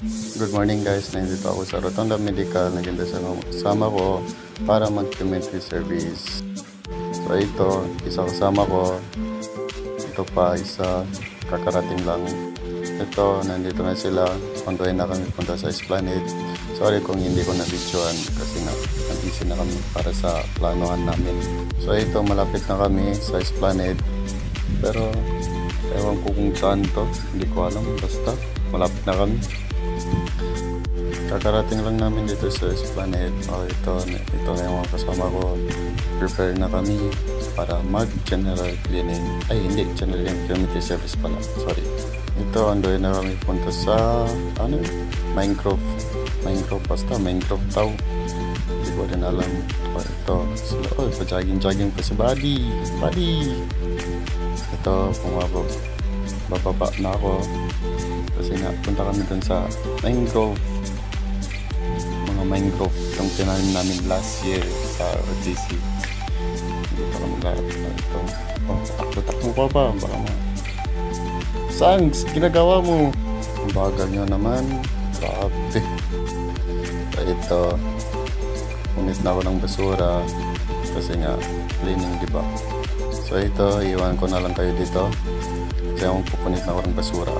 Good morning guys, nandito ako sa Rotonda Medical. Sama ko para mag-community service. So ito, isa kasama ko. Ito pa, isa kakarating lang. Ito, nandito na sila. Kontuhin na kami punta sa Esplanade. Sorry kung hindi ko na-videoan kasi nag-busy na kami para sa planohan namin. So ito, malapit na kami sa Esplanade. Pero ewan ko kung saan to, hindi ko alam. Basta malapit na kami. Kakarating lang namin dito sa Esplanade. Ito na yung mga kasama ko. Prepare na kami para mag-general cleaning. Ay, hindi. General community service pala. Sorry. Ito, andoy na kami punta sa Minecraft. Basta Minecraft tao. Hindi ko rin alam. Ito. Pa-jogging pa si Buddy. Ito, bababa na ako. Kasi nga, punta kami dun sa Minecraft. Minecraft yung tinanim namin last year sa RTC. Hindi pa kami lahat na ito. Takbo pa ba? Baka Sangs, ginagawa mo? Ang bagal nyo naman. Grabe. So ito, punit na ako ng basura. Kasi nga, cleaning, diba? So ito, iwan ko na lang kayo dito. Kasi akong pupunit na ako ng basura.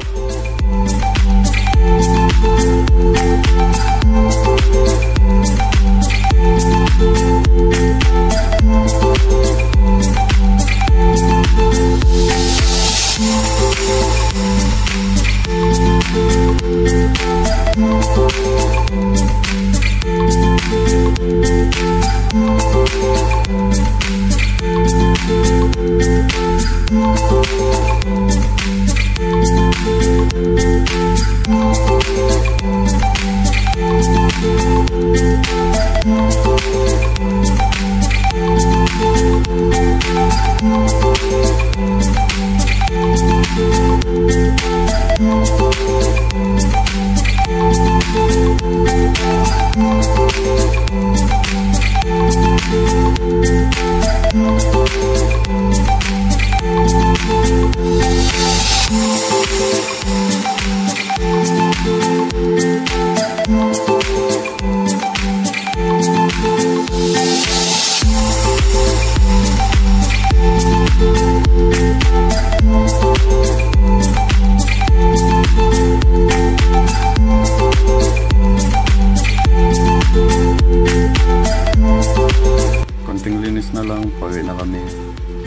Konting linis na lang, pauwi na kami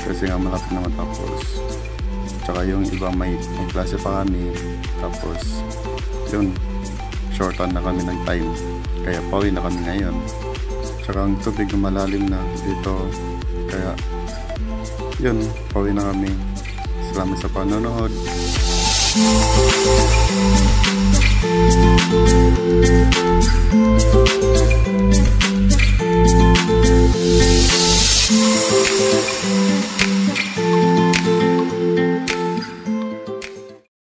kasi nga malapit na matapos. Tsaka yung iba may klase pa kami, tapos yun, shortan na kami ng time, kaya pauwi na kami ngayon. Tsaka ang tubig na malalim na dito, kaya yun, pauwi na kami. Salamat sa panonood.